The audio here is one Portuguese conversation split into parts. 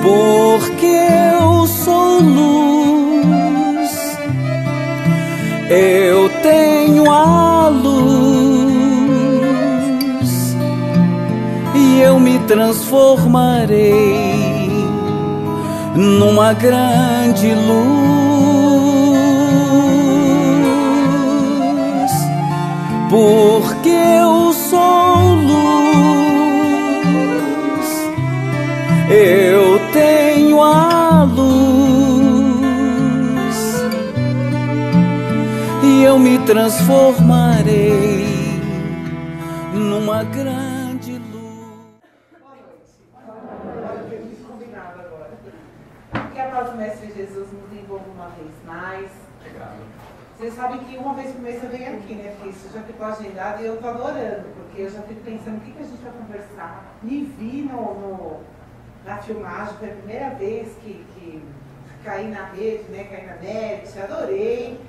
porque eu sou luz, eu tenho a luz e eu me transformarei numa grande luz, porque eu sou luz, eu tenho a luz e eu me transformarei numa grande luz. Que a paz do Mestre Jesus nos envolva uma vez mais. Vocês sabem que uma vez por mês eu venho aqui, né? Porque isso já ficou agendado e eu tô adorando, porque eu já fico pensando o que a gente vai conversar. Me vi na filmagem, foi a primeira vez que caí na rede, né? Caí na net, adorei.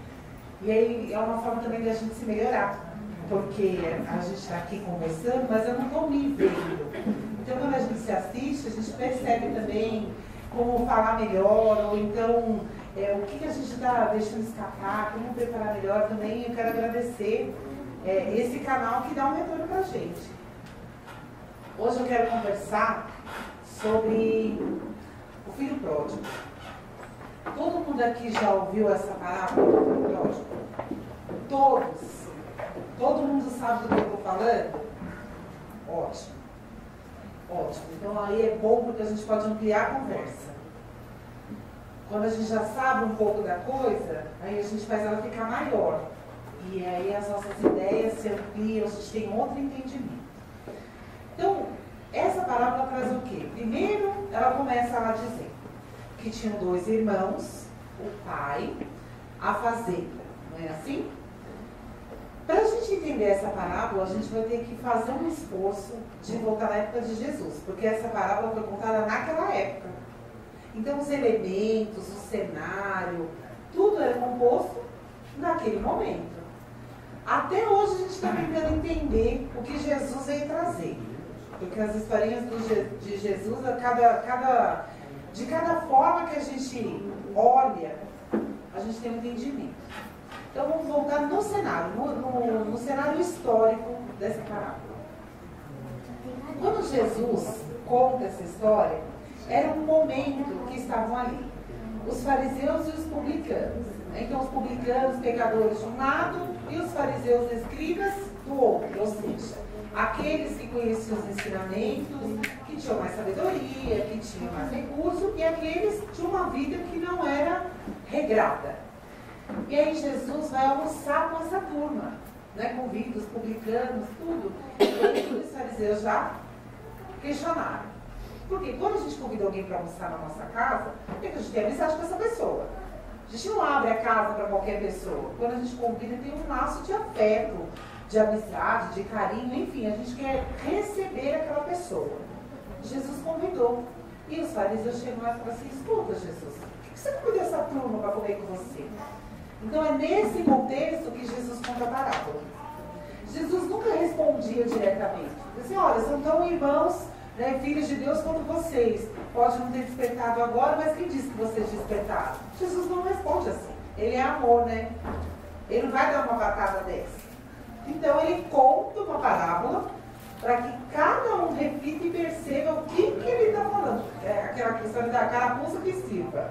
E aí é uma forma também da gente se melhorar, porque a gente está aqui conversando, mas eu não estou me vendo. Então quando a gente se assiste, a gente percebe também como falar melhor, ou então o que a gente está deixando escapar, como preparar melhor também. Eu quero agradecer esse canal que dá um retorno para a gente. Hoje eu quero conversar sobre o filho pródigo. Todo mundo aqui já ouviu essa parábola do filho pródigo? Todos. Todo mundo sabe do que eu estou falando? Ótimo. Ótimo. Então aí é bom porque a gente pode ampliar a conversa. Quando a gente já sabe um pouco da coisa, aí a gente faz ela ficar maior. E aí as nossas ideias se ampliam, a gente tem outro entendimento. Então, essa parábola traz o quê? Primeiro, ela começa lá dizendo que tinham dois irmãos, o pai, a fazenda. Não é assim? Para a gente entender essa parábola, a gente vai ter que fazer um esforço de voltar na época de Jesus, porque essa parábola foi contada naquela época. Então, os elementos, o cenário, tudo era composto naquele momento. Até hoje a gente está tentando entender o que Jesus veio trazer. Porque as historinhas de Jesus, de cada forma que a gente olha, a gente tem um entendimento. Então vamos voltar no cenário, no cenário histórico dessa parábola. Quando Jesus conta essa história, era um momento que estavam ali os fariseus e os publicanos. Então os publicanos, pecadores de um lado, e os fariseus escribas do outro. Ou seja, aqueles que conheciam os ensinamentos, que tinham mais sabedoria, que tinham mais recursos, e aqueles que tinham uma vida que não era regrada. E aí Jesus vai almoçar com essa turma, né? Convida os publicanos, tudo. E os fariseus já questionaram. Porque quando a gente convida alguém para almoçar na nossa casa, é que a gente tem amizade com essa pessoa. A gente não abre a casa para qualquer pessoa. Quando a gente convida, tem um laço de afeto, de amizade, de carinho, enfim, a gente quer receber aquela pessoa. Jesus convidou. E os fariseus chegam lá e falam assim: escuta, Jesus, por que você convidou essa turma para comer com você? Então é nesse contexto que Jesus conta a parábola. Jesus nunca respondia diretamente. Disse assim: olha, são tão irmãos, né, filhos de Deus quanto vocês. Pode não ter despertado agora, mas quem disse que vocês despertaram? Jesus não responde assim. Ele é amor, né? Ele não vai dar uma batata dessa. Então ele conta uma parábola para que cada um repita e perceba o que ele está falando. É aquela questão da carapuça que sirva.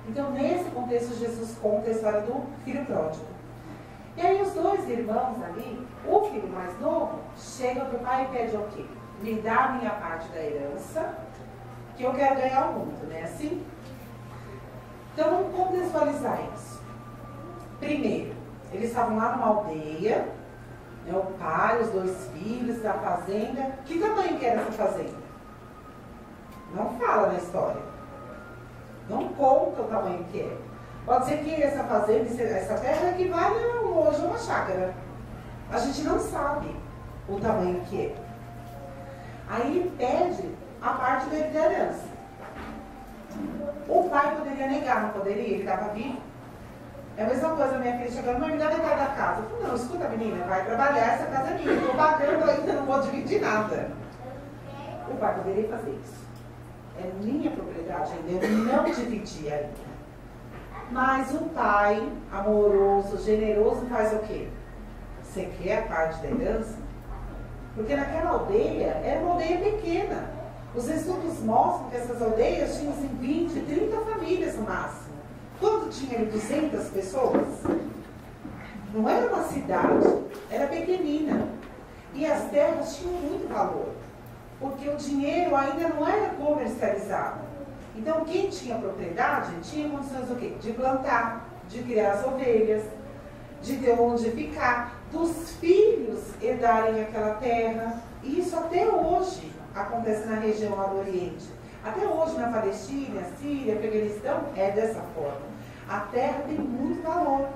Então nesse contexto Jesus conta a história do filho pródigo. E aí os dois irmãos ali, o filho mais novo, chega para o pai e pede o quê? Me dá a minha parte da herança, que eu quero ganhar o mundo, né? Assim? Então vamos contextualizar isso. Primeiro, eles estavam lá numa aldeia, né, o pai, os dois filhos da fazenda. Que tamanho que era essa fazenda? Não fala na história. Não conta o tamanho que é. Pode ser que essa fazenda, essa terra equivale hoje a uma chácara. A gente não sabe o tamanho que é. Aí ele pede a parte dele da herança. O pai poderia negar, não poderia? Ele estava vivo. É a mesma coisa, minha filha chegando, mas me dá metade da casa. Eu falei: não, escuta, menina, vai trabalhar, essa casa é minha. Estou pagando ainda, não vou dividir nada. O pai poderia fazer isso. é minha propriedade ainda, eu não dividi ainda. Mas o pai, amoroso, generoso, faz o quê? Você quer a parte da herança? Porque naquela aldeia, era uma aldeia pequena. Os estudos mostram que essas aldeias tinham assim, 20, 30 famílias no máximo. Quando tinha 200 pessoas, não era uma cidade, era pequenina. E as terras tinham muito valor, porque o dinheiro ainda não era comercializado. Então, quem tinha propriedade tinha condições do quê? De plantar, de criar as ovelhas, de ter onde ficar, dos filhos herdarem aquela terra. E isso até hoje acontece na região lá do Oriente. Até hoje na Palestina, Síria, Afeganistão, é dessa forma. A terra tem muito valor.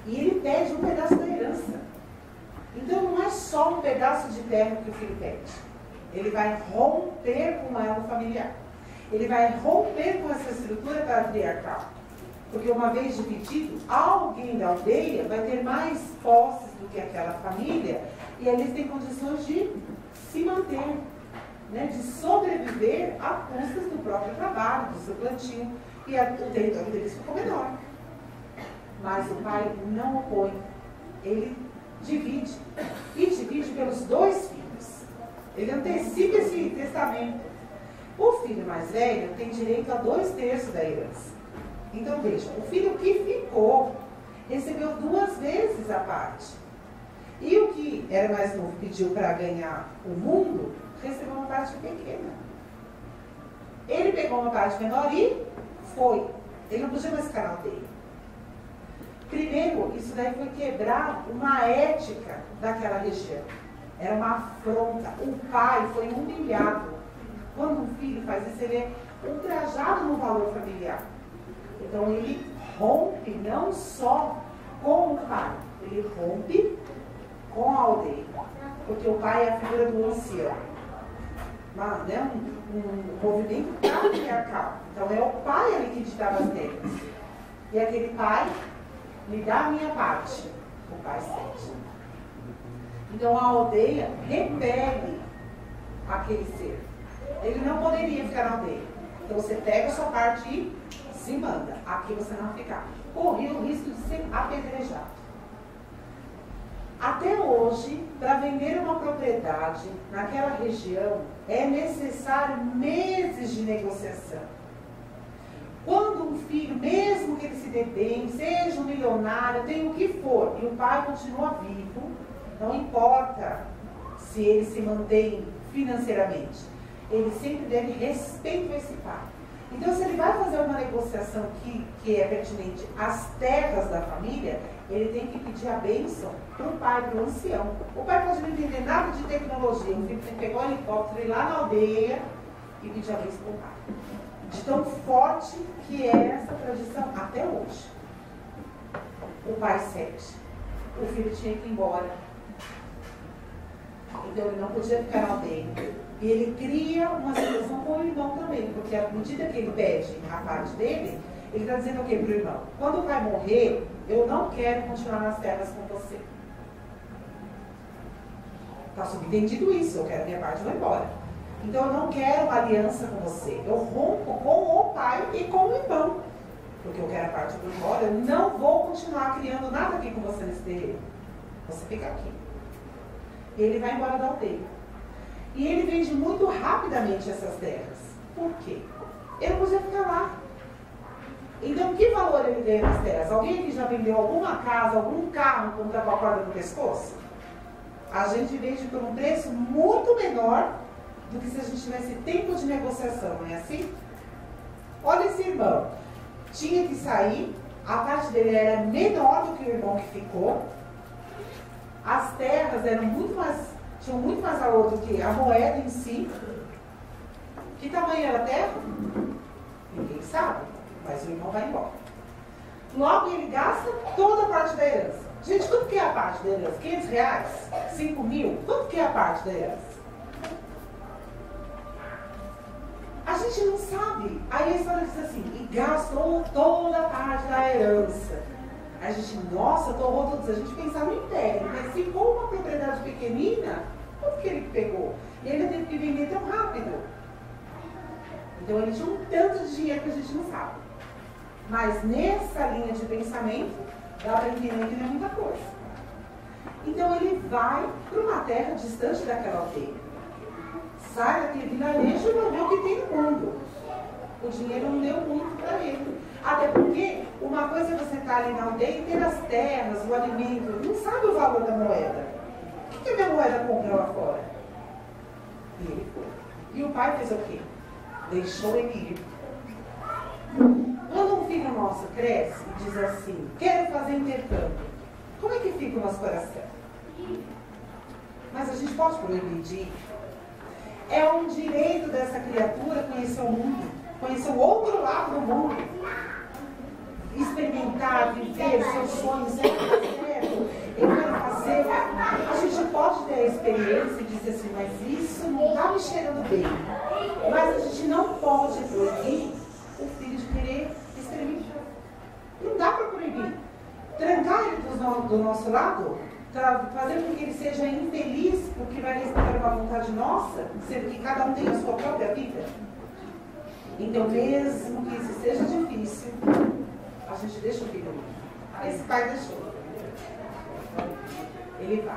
E ele pede um pedaço da herança. Então não é só um pedaço de terra que o filho pede. Ele vai romper com ela familiar. Ele vai romper com essa estrutura patriarcal. Porque uma vez dividido, alguém da aldeia vai ter mais posses do que aquela família e eles têm condições de se manter, né, de sobreviver a custas do próprio trabalho, do seu plantio, e o território deles ficou menor. Mas o pai não opõe, ele divide, e divide pelos dois filhos. Ele antecipa esse testamento. O filho mais velho tem direito a 2/3 da herança. Então veja, o filho que ficou recebeu 2 vezes a parte. E o que era mais novo pediu para ganhar o mundo, recebeu uma parte pequena. Ele pegou uma parte menor e foi. Ele não podia mais ficar na aldeia. Primeiro, isso daí foi quebrar uma ética daquela região. Era uma afronta. O pai foi humilhado. Quando um filho faz isso, ele é ultrajado no valor familiar. Então ele rompe não só com o pai, ele rompe com a aldeia. Porque o pai é a figura do ancião. Né? Um movimento patriarcal. Então é o pai ali que ditava as regras. E aquele pai me dá a minha parte. O pai cede. Então a aldeia repele aquele ser. Ele não poderia ficar na aldeia. Então você pega a sua parte e se manda. Aqui você não ficar. Corria o risco de ser apedrejado. Até hoje, para vender uma propriedade naquela região, é necessário meses de negociação. Quando um filho, mesmo que ele se dê bem, seja um milionário, tenha o que for, e o pai continua vivo, não importa se ele se mantém financeiramente, ele sempre deve respeito a esse pai. Então, se ele vai fazer uma negociação que é pertinente às terras da família, ele tem que pedir a bênção para o pai, para o ancião. O pai pode não entender nada de tecnologia, o filho tem que pegar o helicóptero, ir lá na aldeia e pedir a bênção para o pai. De tão forte que é essa tradição até hoje. O pai cede. O filho tinha que ir embora. Então ele não podia ficar na aldeia. E ele cria uma situação com o irmão também, porque à medida que ele pede a parte dele, ele está dizendo o quê para o irmão? Quando o pai morrer, eu não quero continuar nas terras com você. Está subentendido isso, eu quero minha parte e vou embora. Então eu não quero uma aliança com você. Eu rompo com o pai e com o irmão. Porque eu quero a parte do irmão, eu não vou continuar criando nada aqui com você nesse terreno. Você fica aqui. E ele vai embora da aldeia. E ele vende muito rapidamente essas terras. Por quê? Ele não podia ficar lá. Então, que valor ele ganha nas terras? Alguém aqui já vendeu alguma casa, algum carro com a corda no pescoço? A gente vende por um preço muito menor do que se a gente tivesse tempo de negociação, não é assim? Olha esse irmão. Tinha que sair, a parte dele era menor do que o irmão que ficou. As terras eram tinham muito mais valor do que a moeda em si. Que tamanho era a terra? Ninguém sabe, mas o irmão vai embora. Logo ele gasta toda a parte da herança. Gente, quanto que é a parte da herança? R$500? 5 mil? Quanto que é a parte da herança? A gente não sabe. Aí a história diz assim, e gastou toda a parte da herança. A gente, nossa, torrou todos. A gente pensava no império, mas se for uma propriedade pequenina, quanto que ele pegou? E ainda teve que vender tão rápido. Então ele tinha um tanto de dinheiro que a gente não sabe. Mas nessa linha de pensamento, dá para entender que não é muita coisa. Então ele vai para uma terra distante daquela aldeia. Sai daquele vilarejo e vai ver o que tem no mundo. O dinheiro não deu muito para ele. Até porque uma coisa é você estar ali na aldeia e ter as terras, o alimento, não sabe o valor da moeda. O que a minha moeda compra lá fora? E ele foi. E o pai fez o quê? Deixou ele ir. Quando um filho nosso cresce e diz assim, quero fazer intercâmbio, como é que fica o nosso coração? Mas a gente pode proibir de ir. É um direito dessa criatura conhecer o mundo, conhecer o outro lado do mundo, experimentar, viver seus sonhos, eu quero fazer. A gente pode ter a experiência e dizer assim, mas isso não está me cheirando bem. Mas a gente não pode proibir o filho de querer experimentar. Não dá para proibir. Trancar ele do nosso lado, fazer com que ele seja infeliz, porque vai respeitar uma vontade nossa, sendo que cada um tem a sua própria vida. Então, mesmo que isso seja difícil, a gente deixa o filho ir. Esse pai deixou. Ele vai.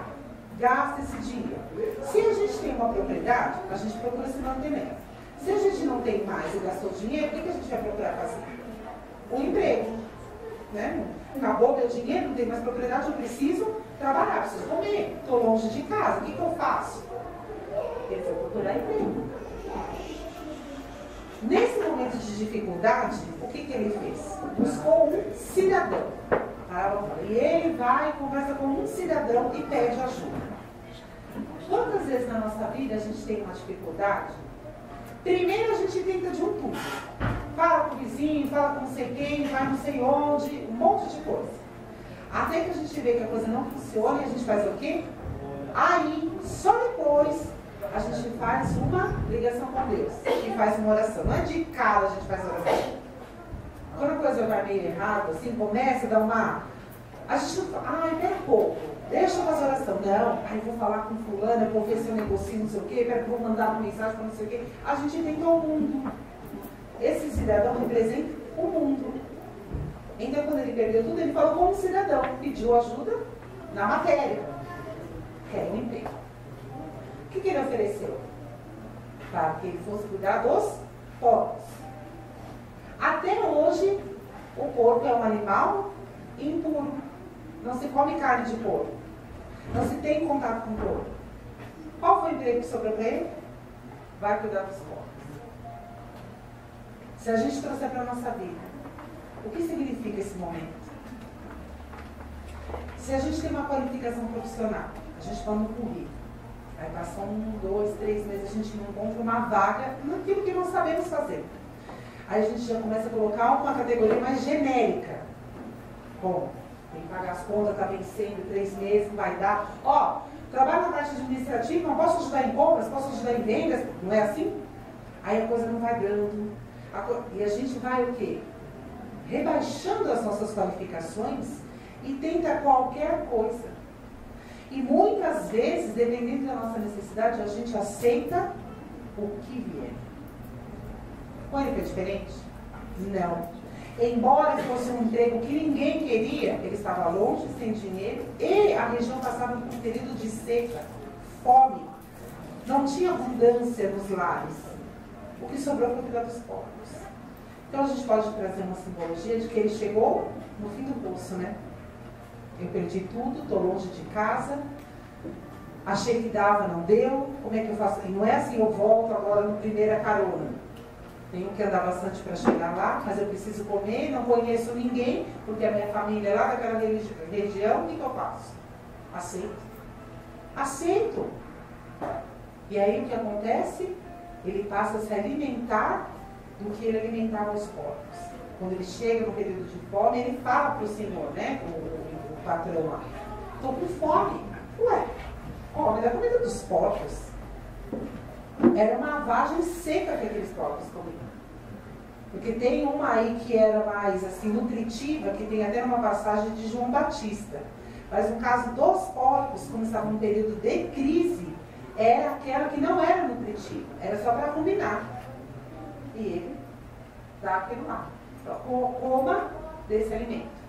Gasta esse dinheiro. Se a gente tem uma propriedade, a gente procura se manter nela. Se a gente não tem mais e gastou dinheiro, o que a gente vai procurar fazer? Um emprego. Né? Acabou meu dinheiro, não tenho mais propriedade, eu preciso trabalhar, preciso comer. Estou longe de casa, o que eu faço? Ele foi procurar emprego. Nesse momento de dificuldade, o que ele fez? Buscou um cidadão. E ele vai e conversa com um cidadão e pede ajuda. Quantas vezes na nossa vida a gente tem uma dificuldade? Primeiro a gente tenta de um tudo. Fala com o vizinho, fala com não sei quem, vai não sei onde, um monte de coisa. Até que a gente vê que a coisa não funciona e a gente faz o quê? Aí, só depois, a gente faz uma ligação com Deus e faz uma oração. Não é de cara a gente faz oração. Quando a coisa vai meio errada, assim, começa a dar uma... A gente não fala, pera um pouco, deixa eu fazer oração. Não, aí vou falar com fulano, eu vou ver se eu negocio não sei o quê, pera que eu vou mandar uma mensagem para não sei o quê. A gente tenta o mundo. Esse cidadão representa o mundo. Então, quando ele perdeu tudo, ele falou como cidadão, pediu ajuda na matéria. Quer um emprego. O que ele ofereceu? Para que ele fosse cuidar dos porcos. Até hoje, o porco é um animal impuro. Não se come carne de porco. Não se tem contato com o porco. Qual foi o emprego que sobrou para ele? Vai cuidar dos porcos. Se a gente trouxer para a nossa vida, o que significa esse momento? Se a gente tem uma qualificação profissional, a gente põe no currículo. Aí passam 1, 2, 3 meses, a gente não encontra uma vaga naquilo que nós sabemos fazer. Aí a gente já começa a colocar uma categoria mais genérica. Bom, tem que pagar as contas, está vencendo 3 meses, não vai dar. Trabalho na parte administrativa, não posso ajudar em compras, posso ajudar em vendas, não é assim? Aí a coisa não vai dando. E a gente vai o quê? Rebaixando as nossas qualificações e tenta qualquer coisa. E muitas vezes, dependendo da nossa necessidade, a gente aceita o que vier. Olha que é diferente? Não. Embora fosse um emprego que ninguém queria, ele estava longe, sem dinheiro, e a região passava por um período de seca, fome. Não tinha abundância nos lares. O que sobrou foi cuidar dos porcos. Então a gente pode trazer uma simbologia de que ele chegou no fim do poço, né? Eu perdi tudo, estou longe de casa, achei que dava, não deu, como é que eu faço? E não é assim, eu volto agora no primeira carona. Tenho que andar bastante para chegar lá, mas eu preciso comer, não conheço ninguém, porque a minha família é lá daquela região, o que eu faço? Aceito. Aceito. E aí o que acontece? Ele passa a se alimentar do que ele alimentava os porcos. Quando ele chega no período de fome, ele fala para o Senhor, né, o patrão lá, estou com fome. Ué, come da comida dos porcos. Era uma vagem seca que aqueles porcos comiam. Porque tem uma aí que era mais assim, nutritiva, que tem até uma passagem de João Batista. Mas no caso dos porcos, como estavam num período de crise, era aquela que não era nutritiva, era só para combinar. e ele dá aquilo lá. Então, coma desse alimento.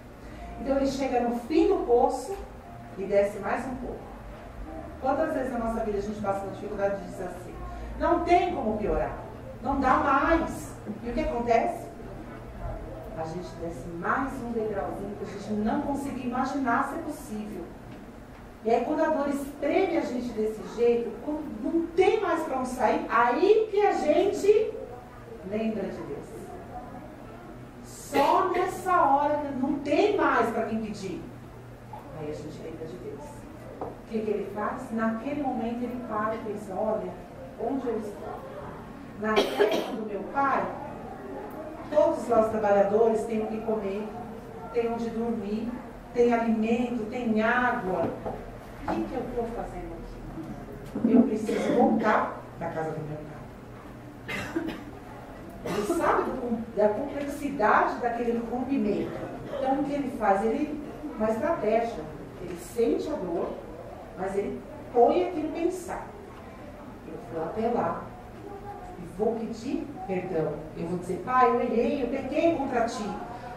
Então ele chega no fim do poço e desce mais um pouco. Quantas vezes na nossa vida a gente passa por dificuldade de dizer assim, não tem como piorar, não dá mais. E o que acontece? A gente desce mais um degrauzinho que a gente não conseguia imaginar ser possível. E aí quando a dor espreme a gente desse jeito, quando não tem mais para onde sair, aí que a gente lembra de Deus. Só nessa hora que não tem mais para quem pedir, aí a gente lembra de Deus. O que ele faz? Naquele momento ele para e pensa, olha, onde eu estou? Na terra do meu pai, todos nós trabalhadores têm o que comer, têm onde dormir, tem alimento, tem água. O que eu estou fazendo aqui? Eu preciso voltar da casa do meu pai. Ele sabe da complexidade daquele rompimento. Então o que ele faz? Ele, uma estratégia. Ele sente a dor, mas ele põe aquilo pensar. Eu vou até lá e vou pedir perdão. Eu vou dizer, pai, eu errei, eu pequei contra ti.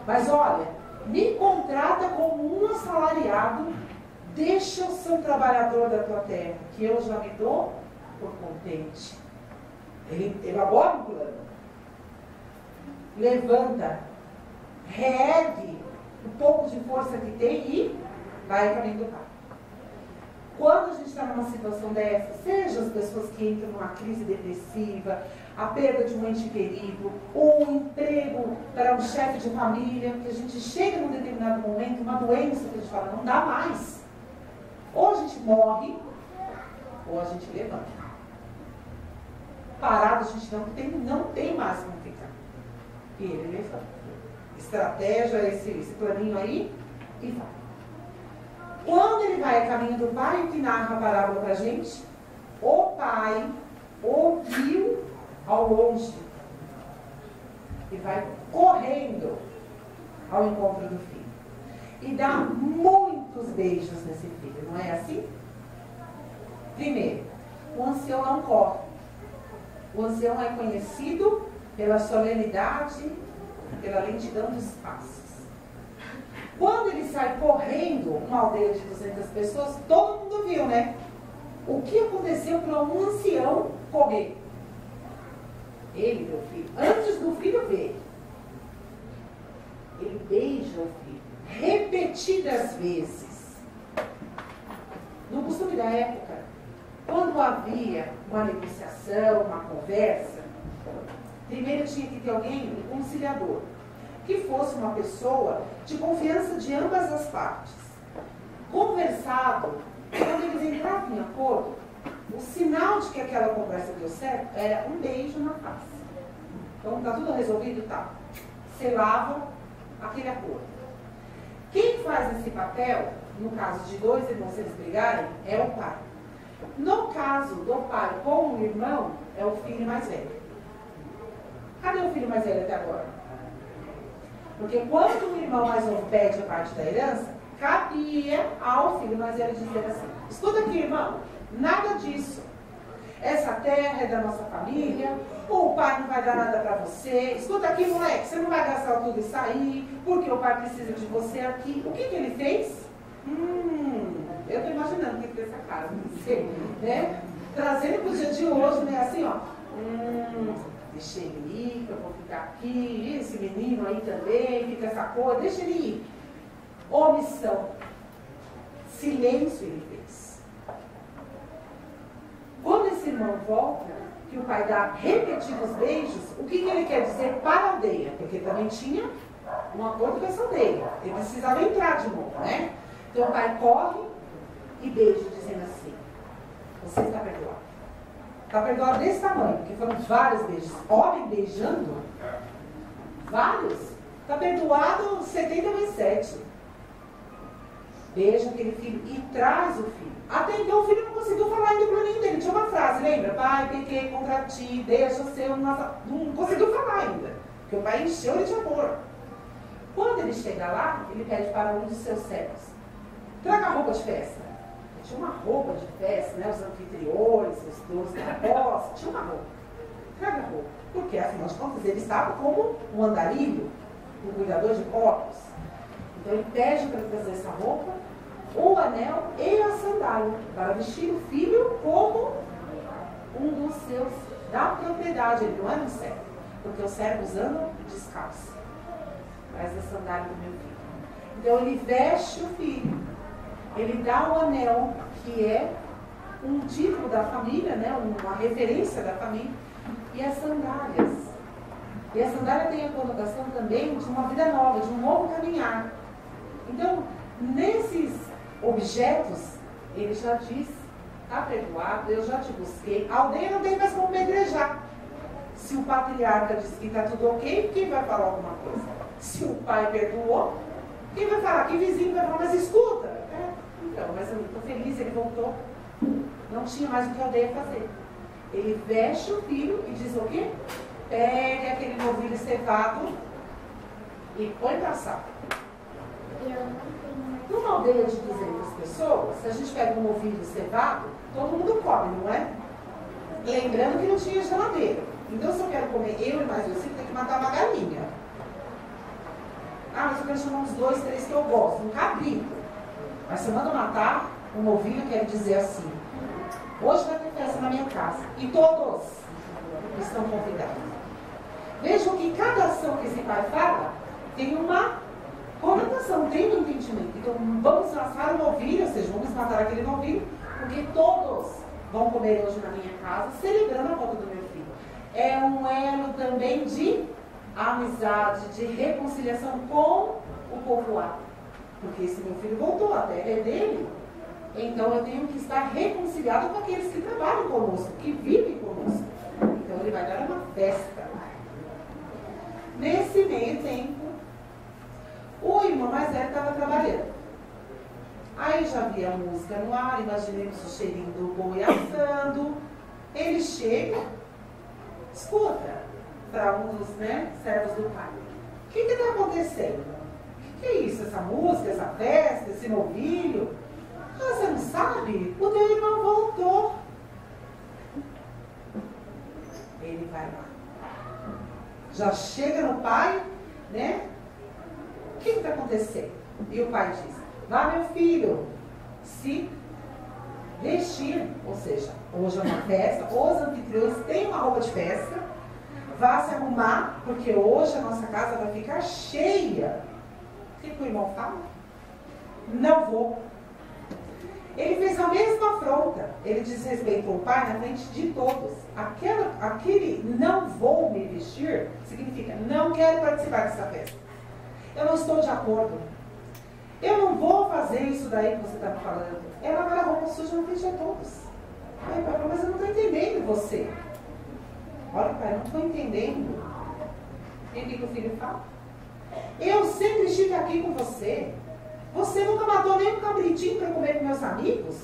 Mas olha, me contrata como um assalariado, deixa eu ser um trabalhador da tua terra, que eu já me dou por contente. Ele elabora um plano. Levanta, reergue o pouco de força que tem e vai a caminho do pai. Quando a gente está numa situação dessa, seja as pessoas que entram numa crise depressiva, a perda de um ente querido, ou um emprego para um chefe de família, que a gente chega num determinado momento, uma doença que a gente fala, não dá mais. Ou a gente morre, ou a gente levanta. Parado a gente não tem mais como ficar. E ele levanta. Estratégia, esse planinho aí, e vai. Quando ele vai a caminho do pai, o que narra a parábola para a gente? O pai ouviu ao longe e vai correndo ao encontro do filho. E dá muitos beijos nesse filho, não é assim? Primeiro, o ancião não corre. O ancião é conhecido pela solenidade, pela lentidão dos passos. Quando ele sai correndo, uma aldeia de 200 pessoas, todo mundo viu, né? O que aconteceu para um ancião correr? Ele, meu filho, antes do filho ver, ele beija o filho repetidas vezes. No costume da época, quando havia uma negociação, uma conversa, primeiro tinha que ter alguém, um conciliador, que fosse uma pessoa de confiança de ambas as partes. Conversado, quando eles entravam em acordo, o sinal de que aquela conversa deu certo era um beijo na face. Então, está tudo resolvido e tal. Selava aquele acordo. Quem faz esse papel, no caso de dois irmãos, se eles brigarem, é o pai. No caso do pai com o irmão, é o filho mais velho. Cadê o filho mais velho até agora? Porque quando o irmão mais novo pede a parte da herança, cabia ao filho mais velho dizer assim, escuta aqui, irmão, nada disso. Essa terra é da nossa família, o pai não vai dar nada para você. Escuta aqui, moleque, você não vai gastar tudo e sair, porque o pai precisa de você aqui. O que ele fez? Eu estou imaginando o que fez essa casa, né? Trazendo para o dia de hoje, né? Assim, ó. Deixa ele ir, que eu vou ficar aqui. Esse menino aí também, fica essa coisa, deixa ele ir. Omissão. Silêncio ele fez. Quando esse irmão volta, que o pai dá repetidos beijos, o que ele quer dizer para a aldeia? Porque também tinha um acordo com essa aldeia. Ele precisava entrar de novo, né? Então o pai corre e beija, dizendo assim, você está perdoado. Está perdoado desse tamanho, porque foram vários beijos. Homem beijando, vários. Está perdoado 70 vezes 7. Beija aquele filho e traz o filho. Até então o filho não conseguiu falar ainda o planinho dele. Tinha uma frase, lembra? Pai, pequei contra ti, deixa o seu... Não conseguiu falar ainda. Porque o pai encheu ele de amor. Quando ele chega lá, ele pede para um dos seus servos. Traga a roupa de festa. Tinha uma roupa de festa, né? Os anfitriões, os donos da posse, tinha uma roupa. Traga a roupa. Por quê? porque afinal de contas ele estava como um andarilho, um cuidador de porcos. Então ele pede para trazer essa roupa, o anel e a sandália, para vestir o filho como um dos seus da propriedade. Ele não era um servo, porque os servos andam descalços. Traz a sandália do meu filho. Então ele veste o filho, ele dá o anel, que é um título da família, né? Uma referência da família, e as sandálias. E a sandália tem a conotação também de uma vida nova, de um novo caminhar. Então, nesses objetos, ele já diz: está perdoado, eu já te busquei. A aldeia não tem mais como pedrejar. Se o patriarca diz que está tudo ok, quem vai falar alguma coisa? Se o pai perdoou, quem vai falar? Que vizinho vai falar? Mas escuta. Então, mas eu estou feliz, ele voltou. Não tinha mais o que a aldeia fazer. Ele veste o filho e diz o quê? Pegue aquele novilho cevado e põe para assar. Numa aldeia de 200 pessoas, se a gente pega um novilho cevado, todo mundo come, não é? Lembrando que não tinha geladeira. Então, se eu quero comer eu e mais você, tem que matar uma galinha. Ah, mas eu quero chamar uns 2, 3 que eu gosto, um cabrito. Mas se eu mando matar um novilho, quero dizer assim: hoje vai ter festa na minha casa e todos estão convidados. Vejam que cada ação que esse pai fala tem uma conotação, tem um entendimento. Então vamos assar um novilho, ou seja, vamos matar aquele novilho, porque todos vão comer hoje na minha casa, celebrando a volta do meu filho. É um elo também de amizade, de reconciliação com o povoado. Porque esse meu filho voltou, a terra é dele. Então eu tenho que estar reconciliado com aqueles que trabalham conosco, que vivem conosco. Então ele vai dar uma festa. Nesse meio tempo, o irmão mais velho estava trabalhando. Aí já havia música no ar, imaginemos o cheirinho do boi assando. Ele chega, escuta, para um dos servos do pai: o que está acontecendo? O que é isso? Essa música, essa festa, esse novilho? Ah, você não sabe? O teu irmão voltou. Ele vai lá. Já chega no pai, né? O que está acontecendo? E o pai diz: vá, meu filho, se vestir. Ou seja, hoje é uma festa, os anfitriões têm uma roupa de festa. Vá se arrumar, porque hoje a nossa casa vai ficar cheia. O que o irmão fala? Não vou. Ele fez a mesma afronta. Ele desrespeitou o pai na frente de todos. Aquele não vou me vestir significa: não quero participar dessa festa. Eu não estou de acordo. Eu não vou fazer isso daí que você está me falando. É lavar a roupa suja na frente de todos. Aí o pai falou: mas eu não estou entendendo você. Olha, pai, eu não estou entendendo. E o que o filho fala? Eu sempre estive aqui com você. Você nunca matou nem um cabritinho para comer com meus amigos?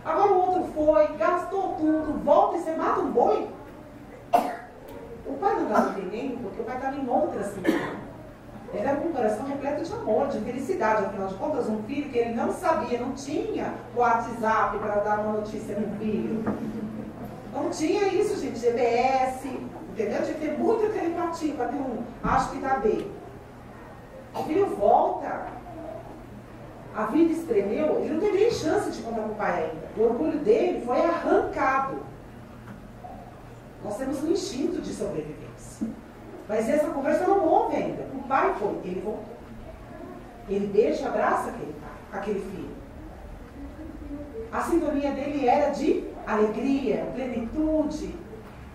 Agora o outro foi, gastou tudo, volta e você mata um boi? O pai não estava entendendo, porque o pai estava em outra situação. Ele era com um coração repleto de amor, de felicidade. Afinal de contas, um filho que ele não sabia, não tinha o WhatsApp para dar uma notícia para o filho. Não tinha isso, gente, GPS, entendeu? Tinha que ter muita telepatia para ter um acho que está bem. O filho volta. A vida espremeu, ele não teve nem chance de contar para o pai ainda. O orgulho dele foi arrancado. Nós temos um instinto de sobrevivência. Mas essa conversa não houve ainda. O pai foi, ele voltou. Ele beija e abraça aquele pai, aquele filho. A sintonia dele era de alegria, plenitude,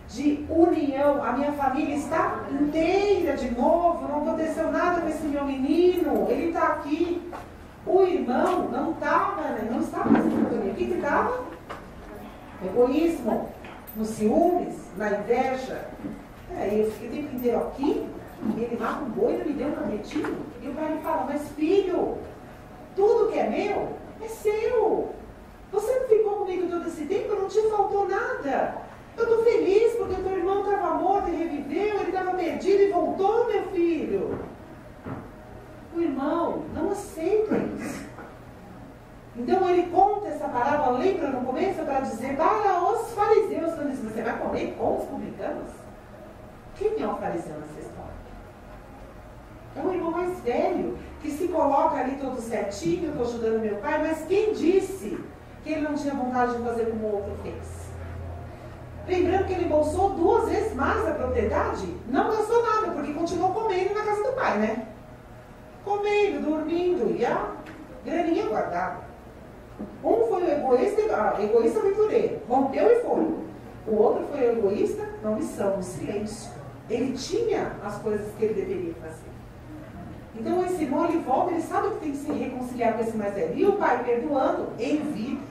de união. A minha família está inteira de novo, não aconteceu nada com esse meu menino, ele está aqui. O irmão não estava nessa sintonia. O que estava? Egoísmo, nos ciúmes, na inveja. Eu fiquei o tempo inteiro aqui, e ele mata um boi, não me deu um cabritinho. E o pai me fala: mas filho, tudo que é meu é seu. Você não ficou comigo todo esse tempo, não te faltou nada. Eu estou feliz porque teu irmão estava morto e reviveu, ele estava perdido e voltou, meu filho. O irmão não aceita isso. Então ele conta essa parábola, lembra no começo, para dizer para os fariseus, quando diz: você vai comer com os publicanos? Que é o fariseu nessa história? É o irmão mais velho, que se coloca ali todo certinho, eu estou ajudando meu pai, mas quem disse que ele não tinha vontade de fazer como o outro fez? Lembrando que ele embolsou 2 vezes mais da propriedade, não gastou nada, porque continuou comendo na casa do pai, né? Comendo, dormindo, e a graninha guardada. Um foi o egoísta aventureiro, rompeu e foi. O outro foi o egoísta na omissão, no silêncio. Ele tinha as coisas que ele deveria fazer. Então esse irmão, ele volta, ele sabe que tem que se reconciliar com esse mais velho. E o pai perdoando em vida.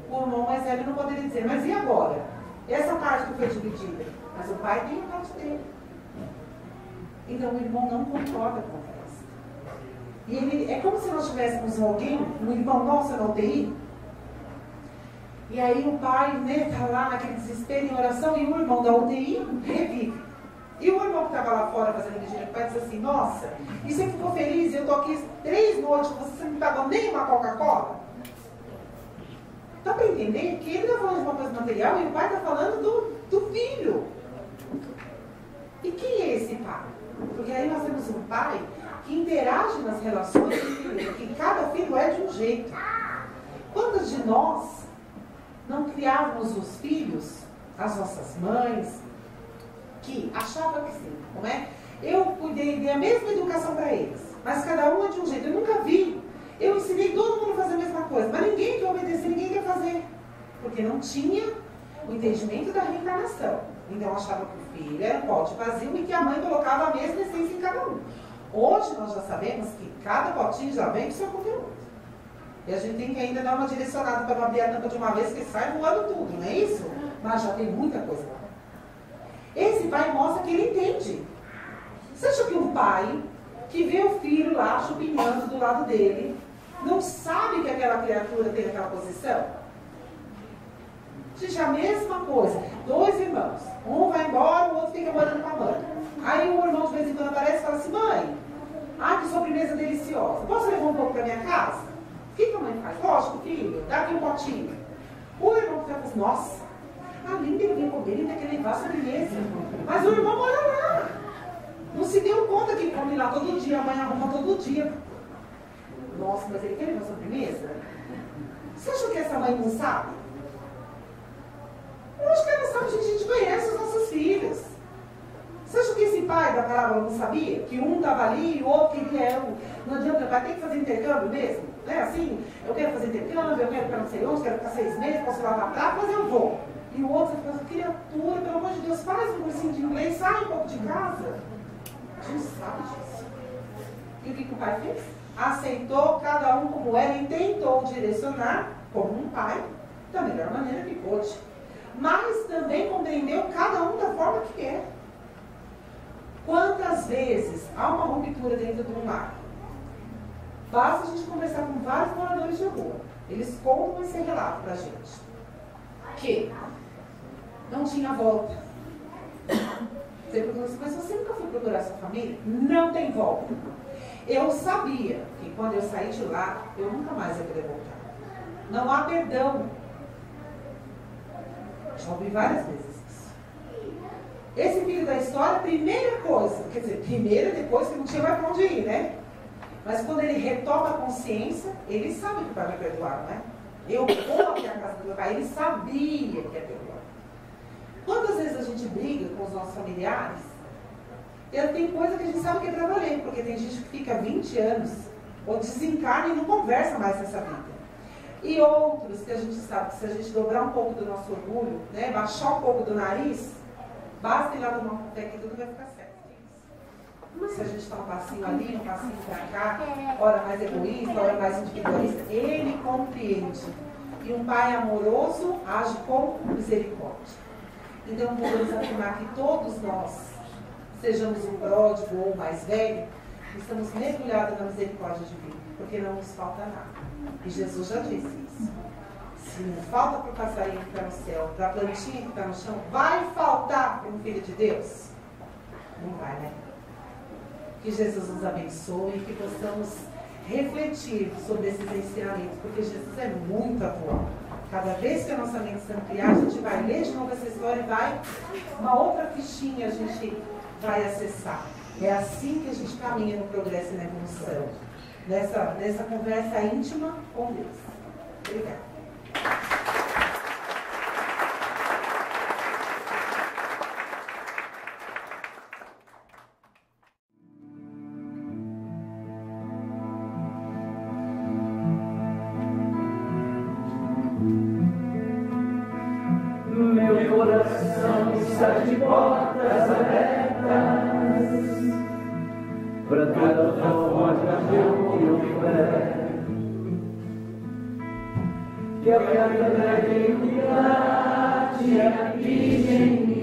O irmão mais velho não poderia dizer, mas e agora? Essa parte que foi dividida? Mas o pai tem a parte dele. Então o irmão não concorda com a festa. E ele, é como se nós tivéssemos alguém, um irmão nosso na UTI. E aí o pai, né, tá lá naquele desespero em oração, e o irmão da UTI revive. E o irmão que estava lá fora fazendo vigília com o pai disse assim, nossa, e você ficou feliz? Eu estou aqui 3 noites, você não me pagou nem uma Coca-Cola? Dá para entender que ele está falando de uma coisa material e o pai está falando do filho. E quem é esse pai? Porque aí nós temos um pai que interage nas relações de filho, que cada filho é de um jeito. Quantos de nós não criávamos os filhos, as nossas mães, que achavam que sim, não é? Eu cuidei, dei a mesma educação para eles, mas cada um é de um jeito. Eu nunca vi. Eu ensinei todo mundo a fazer a mesma coisa, mas ninguém quer obedecer, ninguém quer fazer. Porque não tinha o entendimento da reencarnação. Então achava que o filho era um pote vazio e que a mãe colocava a mesma essência em cada um. Hoje nós já sabemos que cada potinho já vem com seu conteúdo. E a gente tem que ainda dar uma direcionada para não abrir a tampa de uma vez, que sai voando tudo, não é isso? Mas já tem muita coisa lá. Esse pai mostra que ele entende. Você acha que um pai que vê o filho lá chupinhando do lado dele não sabe que aquela criatura tem aquela posição? Gente, a mesma coisa. 2 irmãos. Um vai embora, o outro fica morando com a mãe. Aí o irmão de vez em quando aparece e fala assim, mãe, que sobremesa deliciosa. Posso levar um pouco para minha casa? O que a mãe faz? Lógico, filho, dá aqui um potinho. O irmão fica assim, nossa, a Linda ele vem comer, ele tem que levar a sobremesa. Mas o irmão mora lá. Não se deu conta que come lá todo dia, a mãe arruma todo dia. Nossa, mas ele quer levar a sobremesa? Você acha que essa mãe não sabe? Eu acho que ela sabe, a gente conhece os nossos filhos. Você acha que esse pai da parábola não sabia? Que um estava ali e o outro queria. Não adianta, vai ter que fazer intercâmbio mesmo? É assim, eu quero fazer intercâmbio, eu quero ficar não sei onde, quero ficar 6 meses, posso lavar prato, mas eu vou. E o outro fica assim, criatura, pelo amor de Deus, faz um cursinho de inglês, sai um pouco de casa. A gente sabe disso. E o que o pai fez? Aceitou cada um como era e tentou direcionar, como um pai, da melhor maneira que pôde. Mas também compreendeu cada um da forma que quer. Quantas vezes há uma ruptura dentro de um lar? Basta a gente conversar com vários moradores de rua. Eles contam esse relato pra gente. Que não tinha volta. Você pergunta assim, mas você nunca foi procurar sua família? Não tem volta. Eu sabia que quando eu saí de lá, eu nunca mais ia poder voltar. Não há perdão. Já ouvi várias vezes isso. Esse filho da história, primeira coisa, quer dizer, primeira depois que não tinha mais pra onde ir, né? Mas quando ele retoma a consciência, ele sabe que vai me perdoar, não é? Eu vou até a casa do meu pai, ele sabia que ia perdoar. Quantas vezes a gente briga com os nossos familiares? Tem coisa que a gente sabe que é pra valer, porque tem gente que fica 20 anos, ou desencarna e não conversa mais nessa vida. E outros que a gente sabe que se a gente dobrar um pouco do nosso orgulho, né, baixar um pouco do nariz, basta ir lá tomar um café que tudo vai ficar certo. Se a gente está um passinho ali, um passinho para cá, hora mais egoísta, hora mais individualista, ele compreende. E um pai amoroso age com misericórdia. Então podemos afirmar que todos nós, sejamos um pródigo ou mais velho, estamos mergulhados na misericórdia divina, porque não nos falta nada. E Jesus já disse isso. Se não falta para o passarinho que está no céu, para a plantinha que está no chão, vai faltar para um filho de Deus? Não vai, né? Que Jesus nos abençoe e que possamos refletir sobre esses ensinamentos, porque Jesus é muito atual. Cada vez que a nossa mente se ampliar, a gente vai ler de novo essa história e vai, uma outra fichinha a gente vai acessar. É assim que a gente caminha no progresso e na evolução. Nessa conversa íntima com Deus. Obrigada. Meu coração está de portas abertas para toda forma que eu me houver, que a verdadeira unidade habite em mim.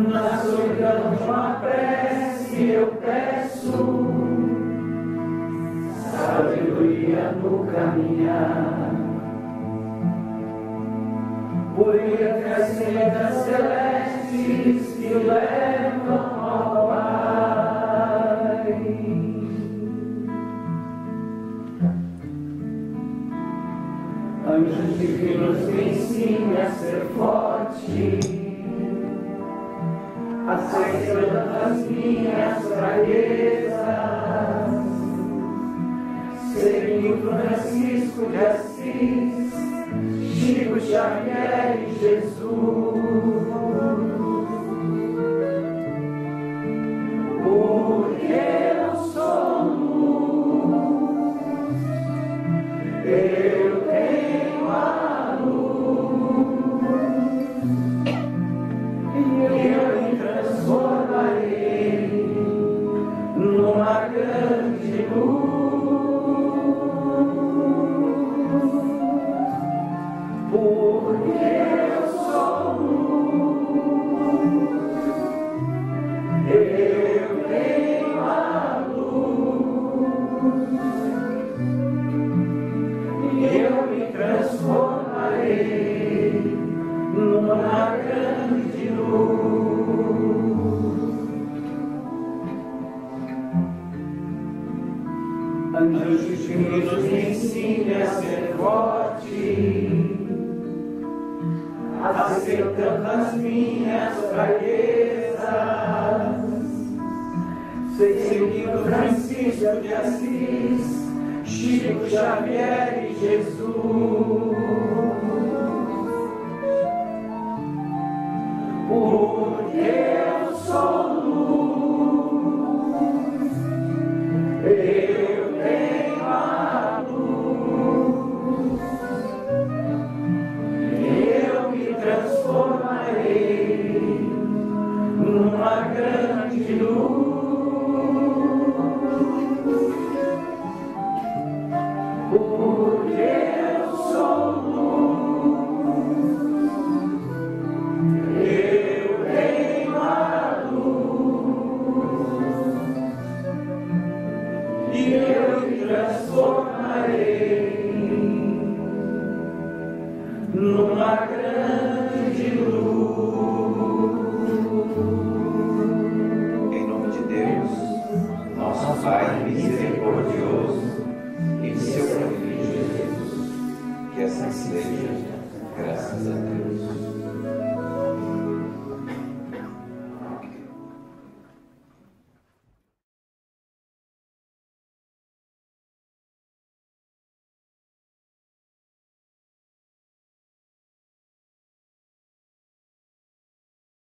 Na solidão de uma prece eu peço sabedoria no caminhar, por entre as sendas celestes que levam ao Pai. Anjos divinos me ensinem a ser forte, aceitando as minhas fraquezas, seguindo Francisco de Assis, Chico Xavier e Jesus. Porque eu sou luz, eu tenho a luz, e eu me transformarei numa grande luz. Porque eu sou luz, eu tenho a luz, e eu me transformarei numa grande luz. Anjos divinos me ensinem a ser forte, aceitando as minhas fraquezas, seguindo Francisco de Assis, Chico Xavier e Jesus. Porque eu sou luz, eu tenho a luz, eu me transformarei numa grande luz. Porque eu sou luz, eu tenho a luz, e eu me transformarei numa grande luz. Em nome de Deus, nosso Pai misericordioso, e de seu Filho Jesus, que assim seja, graças a Deus.